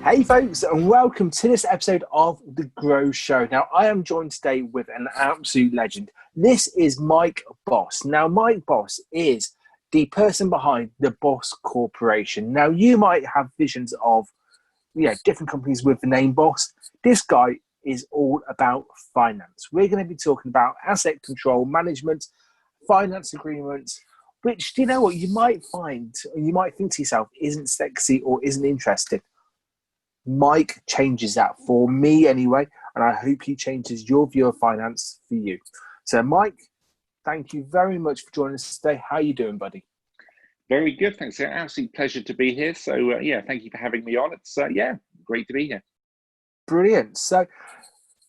Hey folks, and welcome to this episode of The Grow Show. Now, I am joined today with an absolute legend. This is Mike Boss. Now, Mike Boss is the person behind the Boss Corporation. Now, you might have visions of different companies with the name Boss. This guy is all about finance. We're going to be talking about asset control management, finance agreements, which, you know what, you might find, or you might think to yourself, isn't sexy or isn't interesting. Mike changes that for me anyway, and I hope he changes your view of finance for you. So, Mike, thank you very much for joining us today. How are you doing, buddy? Very good, thanks. It's an absolute pleasure to be here. So, thank you for having me on. It's, great to be here. Brilliant. So,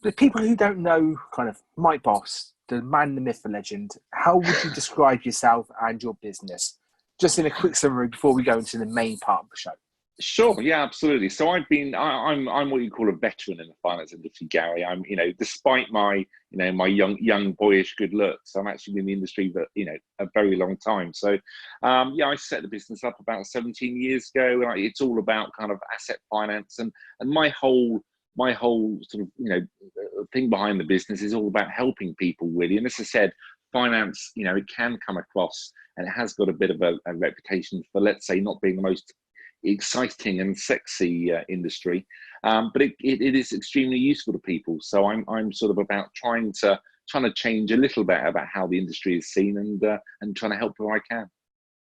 the people who don't know kind of Mike Boss, the man, the myth, the legend, how would you describe yourself and your business? Just in a quick summary before we go into the main part of the show. Sure, yeah, absolutely. So I'm what you call a veteran in the finance industry, Gary. I'm, despite my, my young boyish good looks, I'm actually in the industry for, a very long time. So, I set the business up about 17 years ago. It's all about kind of asset finance and my whole sort of, thing behind the business is all about helping people really. And as I said, finance, it can come across and it has got a bit of a reputation for, let's say, not being the most exciting and sexy industry, but it is extremely useful to people. So I'm sort of about trying to change a little bit about how the industry is seen and trying to help where I can.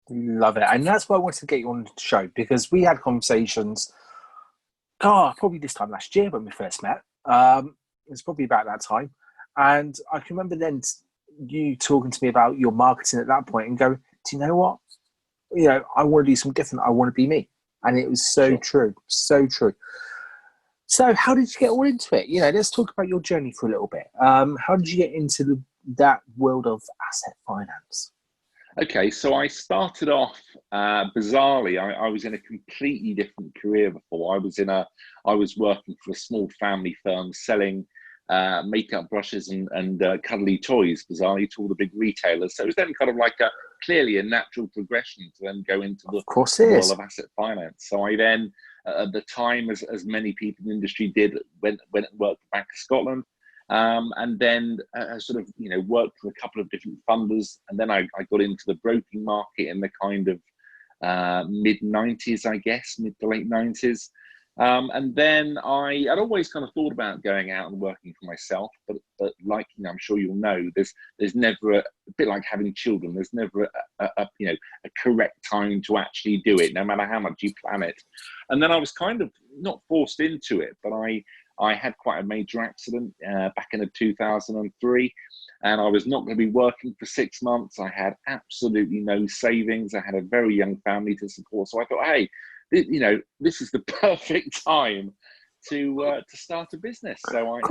Love it. And that's why I wanted to get you on the show, because we had conversations, probably this time last year when we first met. It's probably about that time. And I can remember then you talking to me about your marketing at that point and go, do you know what? I want to do something different. I want to be me. And it was so true, so true. So how did you get all into it? Let's talk about your journey for a little bit. How did you get into that world of asset finance? Okay, so I started off bizarrely. I was in a completely different career before. I was working for a small family firm selling makeup brushes and cuddly toys, bizarrely, to all the big retailers. So it was then kind of like clearly a natural progression to then go into the world of asset finance. So I then, at the time, as many people in the industry did, went and worked for Bank of Scotland, and then sort of worked for a couple of different funders, and then I got into the broking market in the kind of mid 90s, I guess, mid to late 90s. And then I'd always kind of thought about going out and working for myself, but like, I'm sure you'll know, there's never a bit like having children. There's never a correct time to actually do it, no matter how much you plan it. And then I was kind of not forced into it, but I had quite a major accident back in 2003, and I was not going to be working for 6 months. I had absolutely no savings. I had a very young family to support, so I thought, hey, this is the perfect time to start a business. So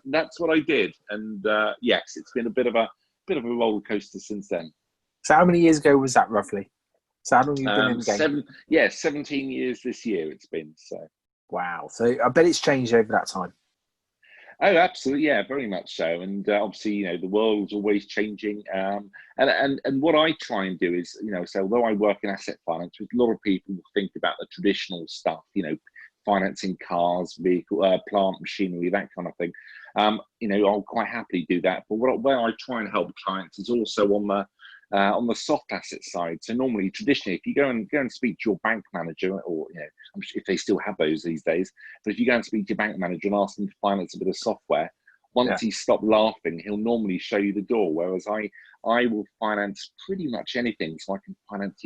that's what I did, and yes, it's been a bit of a roller coaster since then. So how many years ago was that roughly? So how long have you been in the game? 17 years this year it's been. So wow. So I bet it's changed over that time. Oh, absolutely, yeah, very much so. And obviously, the world's always changing. And what I try and do is, so although I work in asset finance, a lot of people think about the traditional stuff, financing cars, vehicle, plant, machinery, that kind of thing. I'll quite happily do that. But where I try and help clients is also on the soft asset side. So normally, traditionally, if you go and speak to your bank manager, or I'm sure if they still have those these days, but if you go and speak to your bank manager and ask him to finance a bit of software, once he's stopped laughing, he'll normally show you the door. Whereas I will finance pretty much anything. So I can finance,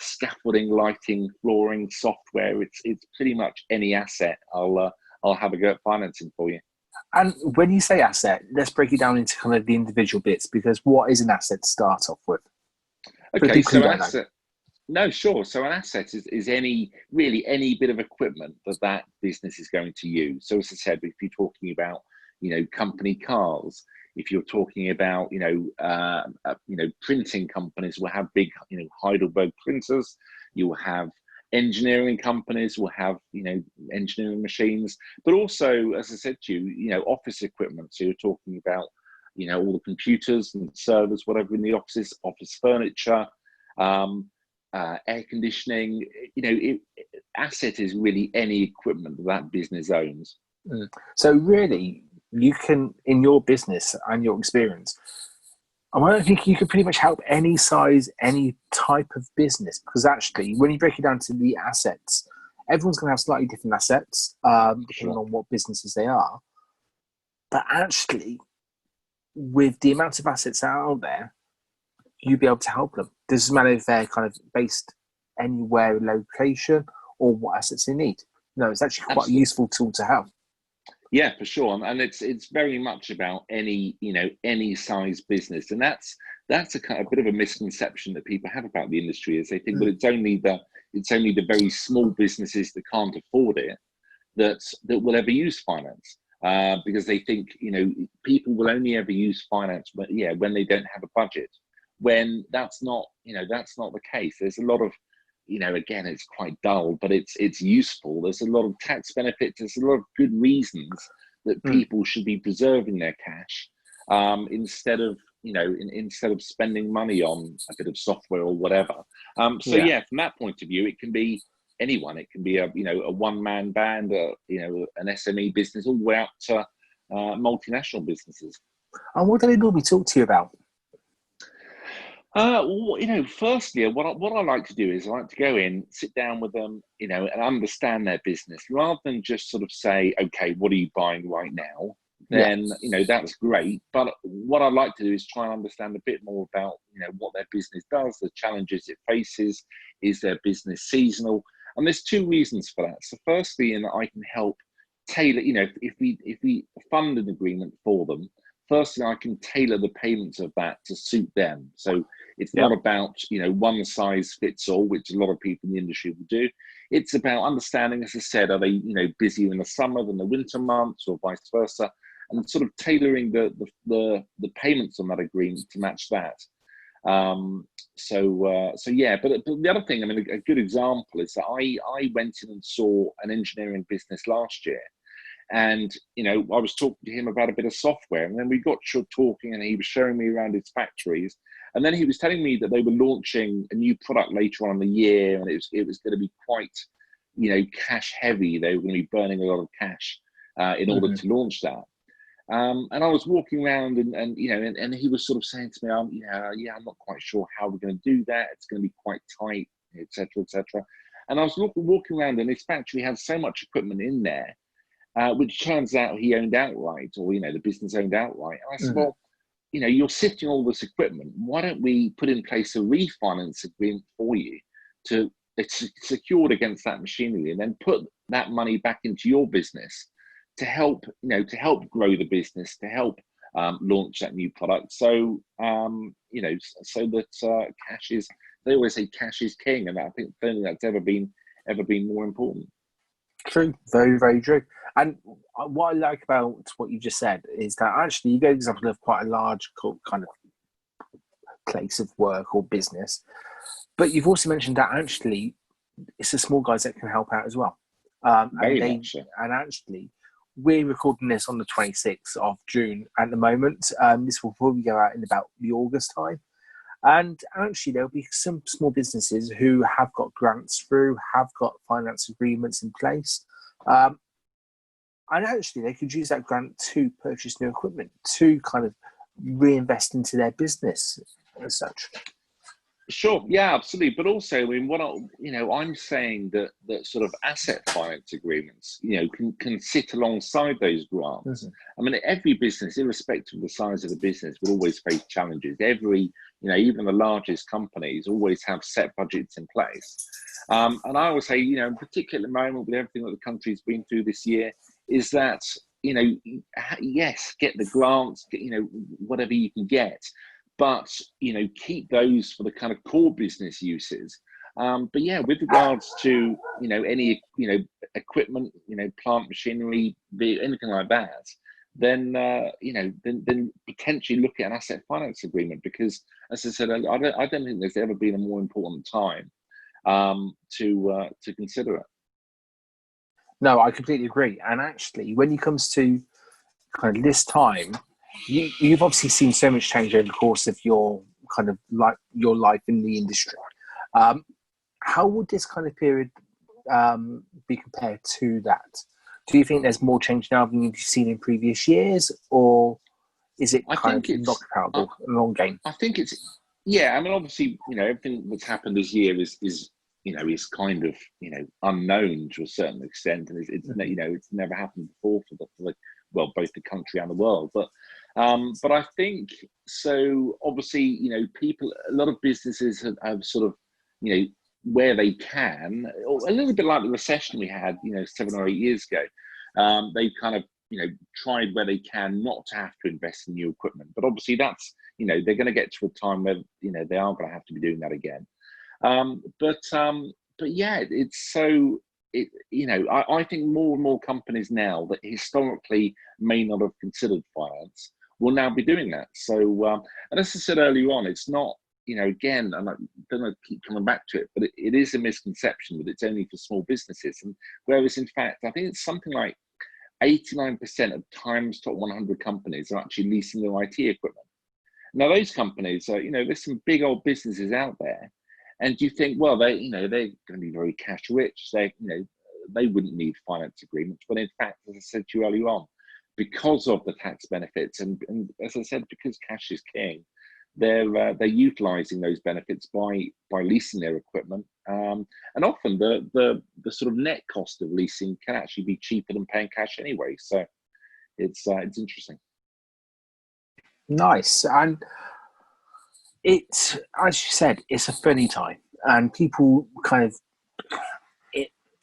scaffolding, lighting, flooring, software. It's pretty much any asset. I'll have a go at financing for you. And when you say asset, let's break it down into kind of the individual bits, because what is an asset to start off with? Okay, so an asset. No, sure. So an asset is any bit of equipment that business is going to use. So as I said, if you're talking about, company cars, if you're talking about, printing companies will have big, Heidelberg printers. You will have engineering companies will have, engineering machines, but also, as I said to you, office equipment. So you're talking about, all the computers and servers, whatever in the offices, office furniture. air conditioning. Asset is really any equipment that business owns. So really, you can, in your business and your experience, I think you could pretty much help any size, any type of business, because actually, when you break it down to the assets, everyone's going to have slightly different assets, depending on what businesses they are. But actually, with the amount of assets out there, you'd be able to help them. Doesn't matter if they're kind of based anywhere in location or what assets they need. No, it's actually quite a useful tool to have. Yeah, for sure, and it's very much about any size business, and that's a bit of a misconception that people have about the industry, is they think that it's only the very small businesses that can't afford it that will ever use finance, because they think people will only ever use finance when they don't have a budget, when that's not the case. There's a lot of again, it's quite dull, but it's useful. There's a lot of tax benefits. There's a lot of good reasons that people should be preserving their cash, instead of spending money on a bit of software or whatever. From that point of view, it can be anyone. It can be a one-man band, an SME business, all the way up to multinational businesses. And what do they normally talk to you about? Firstly, what I like to do is I like to go in, sit down with them, and understand their business, rather than just sort of say, okay, what are you buying right now? Then, that's great. But what I'd like to do is try and understand a bit more about, what their business does, the challenges it faces. Is their business seasonal? And there's two reasons for that. So firstly, in that I can help tailor, if we fund an agreement for them, firstly, I can tailor the payments of that to suit them. So it's not about, one size fits all, which a lot of people in the industry will do. It's about understanding, as I said, are they, busier in the summer than the winter months, or vice versa, and sort of tailoring the payments on that agreement to match that. But the other thing, a good example is that I went in and saw an engineering business last year. And, I was talking to him about a bit of software, and then we got talking, and he was showing me around his factories. And then he was telling me that they were launching a new product later on in the year, and it was going to be quite, cash heavy. They were going to be burning a lot of cash in order to launch that. And I was walking around, and he was sort of saying to me, I'm not quite sure how we're going to do that. It's going to be quite tight, etc., etc. And I was walking around, and his factory had so much equipment in there, which turns out he owned outright, or the business owned outright. And I said, well, you're sifting all this equipment. Why don't we put in place a refinance agreement for you it's secured against that machinery, and then put that money back into your business to help grow the business, to help launch that new product. So so that cash is. They always say cash is king, and I don't think that's ever been more important. True, very, very true. And what I like about what you just said is that actually you gave an example of quite a large kind of place of work or business, but you've also mentioned that actually it's the small guys that can help out as well. And actually, we're recording this on the 26th of June at the moment. This will probably go out in about the August time. And actually, there'll be some small businesses who have got grants through, have got finance agreements in place. And actually, they could use that grant to purchase new equipment, to kind of reinvest into their business as such. Sure, yeah, absolutely. But also, I'm saying that sort of asset finance agreements, can sit alongside those grants. Every business, irrespective of the size of the business, will always face challenges. Even the largest companies always have set budgets in place. And I always say, in particular at the moment, with everything that the country's been through this year, is that, yes, get the grants, whatever you can get, but, keep those for the kind of core business uses. But yeah, with regards to, any, equipment, plant machinery, anything like that, then potentially look at an asset finance agreement, because, as I said, I don't think there's ever been a more important time to consider it. No, I completely agree. And actually, when it comes to kind of this time, you've obviously seen so much change over the course of your kind of your life in the industry. how would this kind of period be compared to that? Do you think there's more change now than you've seen in previous years, or is it I kind of think not it's. comparable, a long game? I think it's. Yeah, I mean, obviously, everything that's happened this year is kind of unknown to a certain extent, and it's never happened before for the well, both the country and the world. But I think so. Obviously, people, a lot of businesses have sort of, where they can, or a little bit like the recession we had, 7 or 8 years ago. They've kind of, tried where they can not to have to invest in new equipment. But obviously, that's, they're going to get to a time where, they are going to have to be doing that again. But yeah, it's so. I think more and more companies now that historically may not have considered finance will now be doing that. So, and as I said earlier on, it's not, again, and I'm going to keep coming back to it, but it is a misconception that it's only for small businesses. And whereas, in fact, I think it's something like 89% of Times Top 100 companies are actually leasing their IT equipment. Now, those companies are, there's some big old businesses out there, and you think, well, they're going to be very cash rich. They wouldn't need finance agreements, but in fact, as I said to you earlier on, because of the tax benefits, and as I said, because cash is king, they're utilising those benefits by leasing their equipment, and often the sort of net cost of leasing can actually be cheaper than paying cash anyway. So it's interesting. Nice. And it's, as you said, it's a funny time, and people kind of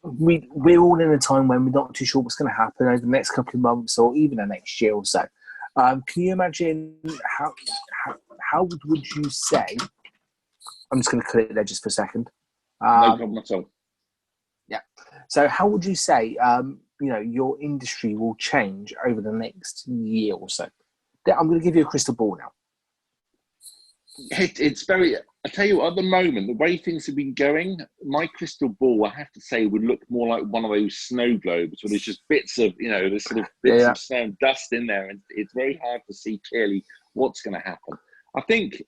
we're all in a time when we're not too sure what's going to happen over the next couple of months or even the next year or so. Can you imagine how would you say? I'm just going to click there just for a second. No problem at all. Yeah. So how would you say your industry will change over the next year or so? I'm going to give you a crystal ball now. It's very. I tell you what, at the moment, the way things have been going, my crystal ball, I have to say, would look more like one of those snow globes where there's just bits of, there's sort of bits of snow and dust in there, and it's very hard to see clearly what's going to happen. I think,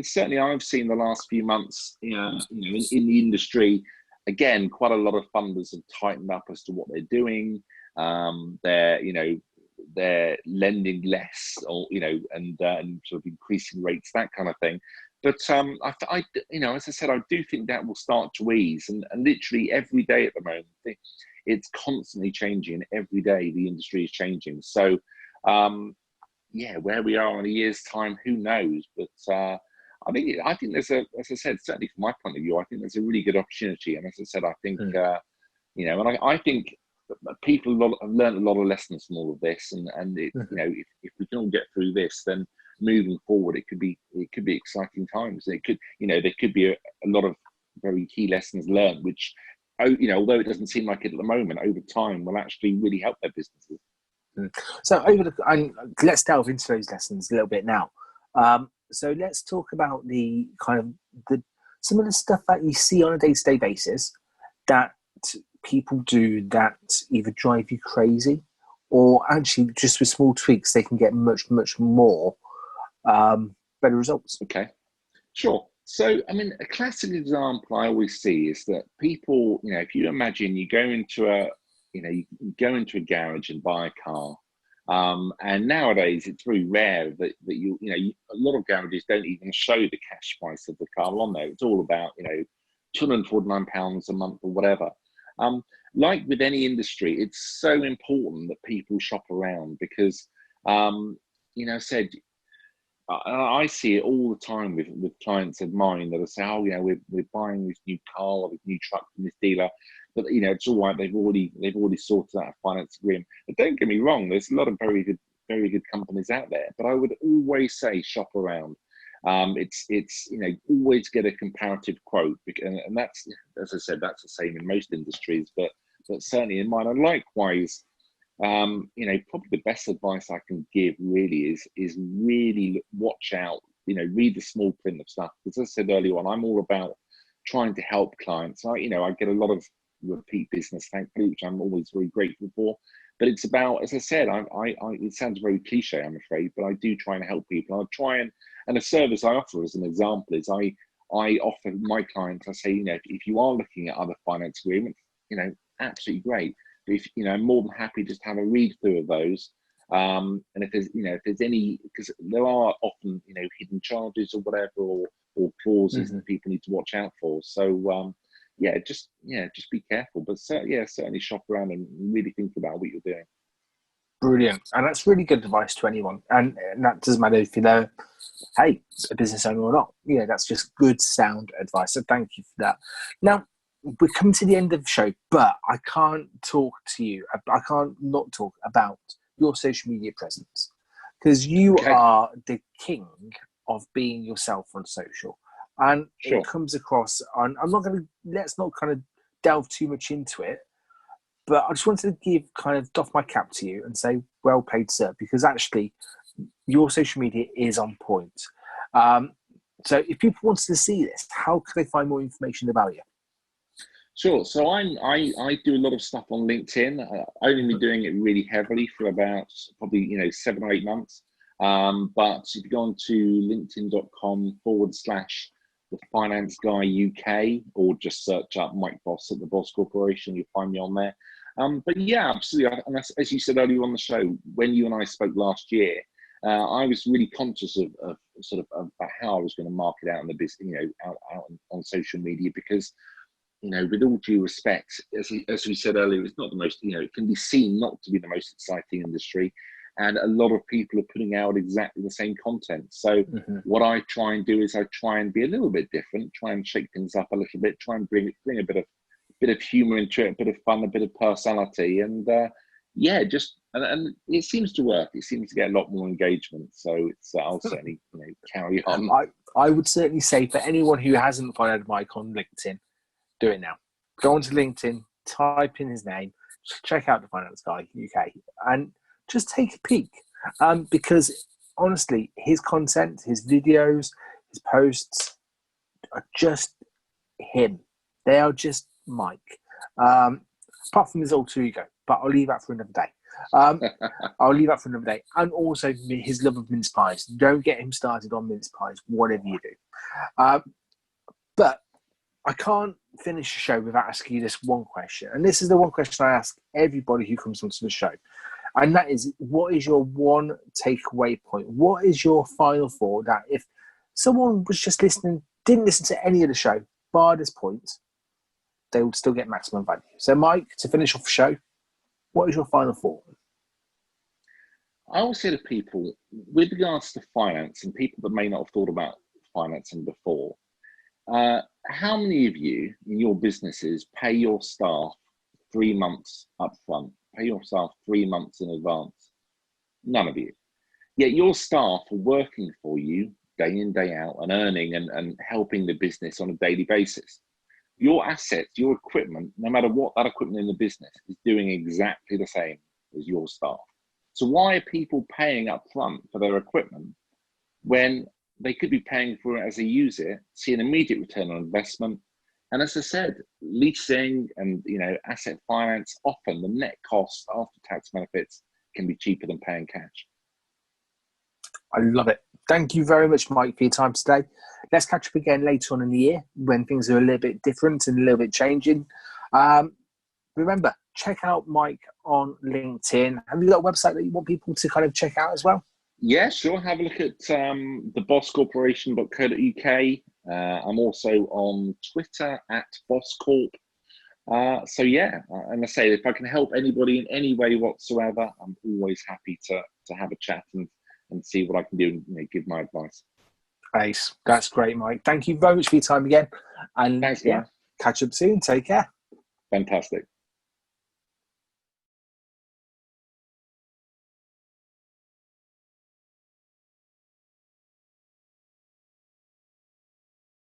certainly I've seen the last few months, in the industry, again, quite a lot of funders have tightened up as to what they're doing. They're lending less, or and sort of increasing rates, that kind of thing. But I as I said, I do think that will start to ease, and literally every day at the moment, it's constantly changing. Every day the industry is changing. So, where we are in a year's time, who knows? But I think there's as I said, certainly from my point of view, I think there's a really good opportunity. And as I said, I think and I think people have learned a lot of lessons from all of this, and if we can all get through this, then moving forward, it could be exciting times. It could, there could be a lot of very key lessons learned, which, although it doesn't seem like it at the moment, over time will actually really help their businesses. So let's delve into those lessons a little bit now. So let's talk about the kind of some of the stuff that you see on a day-to-day basis that people do that either drive you crazy, or actually just with small tweaks they can get much, much more better results. Okay, sure. So, a classic example I always see is that people, if you imagine you go into a garage and buy a car, and nowadays it's very rare that a lot of garages don't even show the cash price of the car on there. It's all about £249 a month or whatever. Like with any industry, it's so important that people shop around, because I see it all the time with clients of mine that say, we're buying this new car or this new truck from this dealer, but it's all right. They've already sorted out a finance agreement. But don't get me wrong, there's a lot of very good companies out there. But I would always say shop around. It's always get a comparative quote, and that's, as I said, that's the same in most industries, but certainly in mine. And likewise, probably the best advice I can give really is really watch out, read the small print of stuff. As I said earlier on, I'm all about trying to help clients. I get a lot of repeat business, thankfully, which I'm always very grateful for. But it's about, as I said, it sounds very cliche, I'm afraid, but I do try and help people. I try and a service I offer, as an example, is I offer my clients, I say, if you are looking at other finance agreements, absolutely great. But if, I'm more than happy just to have a read through of those. And if there's any, because there are often, hidden charges or whatever, or clauses that people need to watch out for. So, just be careful. But certainly shop around and really think about what you're doing. Brilliant. And that's really good advice to anyone. And that doesn't matter if you're, hey, a business owner or not. That's just good, sound advice. So thank you for that. Now, we're coming to the end of the show, but I can't not talk about your social media presence, because you are the king of being yourself on social. And Sure. It comes across, and let's not kind of delve too much into it, but I just wanted to doff my cap to you and say, well played, sir, because actually your social media is on point. So if people wanted to see this, how can they find more information about you? Sure. So I do a lot of stuff on LinkedIn. I've only been doing it really heavily for about probably 7 or 8 months. But if you go on to linkedin.com/the Finance Guy UK, or just search up Mike Boss at the Boss Corporation, you'll find me on there. But yeah, absolutely. And as you said earlier on the show, when you and I spoke last year, I was really conscious of how I was going to market out in the business, out on social media, because with all due respect, as we said earlier, it's not the most, it can be seen not to be the most exciting industry. And a lot of people are putting out exactly the same content. So what I try and do is I try and be a little bit different, try and shake things up a little bit, try and bring a bit of humor into it, a bit of fun, a bit of personality. And and it seems to work. It seems to get a lot more engagement. So I'll certainly carry on. I would certainly say, for anyone who hasn't followed Mike on LinkedIn, do it now. Go onto LinkedIn, type in his name, check out the Finance Guy UK, and just take a peek. Because honestly, his content, his videos, his posts are just him. They are just Mike. Apart from his alter ego, but I'll leave that for another day. And also his love of mince pies. Don't get him started on mince pies, whatever you do. But I can't finish the show without asking you this one question. And this is the one question I ask everybody who comes onto the show. And that is, what is your one takeaway point? What is your final thought that if someone was just listening, didn't listen to any of the show, bar this point, they would still get maximum value? So, Mike, to finish off the show, what is your final thought? I always say to people, with regards to finance and people that may not have thought about financing before, how many of you in your businesses pay your staff 3 months up front, pay your staff 3 months in advance? None of you. Yet your staff are working for you day in, day out, and earning and helping the business on a daily basis. Your assets, your equipment, no matter what that equipment in the business is doing exactly the same as your staff. So why are people paying up front for their equipment when they could be paying for it as they use it, see an immediate return on investment? And as I said, leasing and asset finance, often the net cost after tax benefits can be cheaper than paying cash. I love it. Thank you very much, Mike, for your time today. Let's catch up again later on in the year when things are a little bit different and a little bit changing. Remember, check out Mike on LinkedIn. Have you got a website that you want people to kind of check out as well? Yeah, sure. Have a look at thebosscorporation.co.uk. I'm also on Twitter at BossCorp. And I say, if I can help anybody in any way whatsoever, I'm always happy to have a chat and see what I can do and give my advice. Ace. That's great, Mike. Thank you very much for your time again. And thanks, catch up soon. Take care. Fantastic.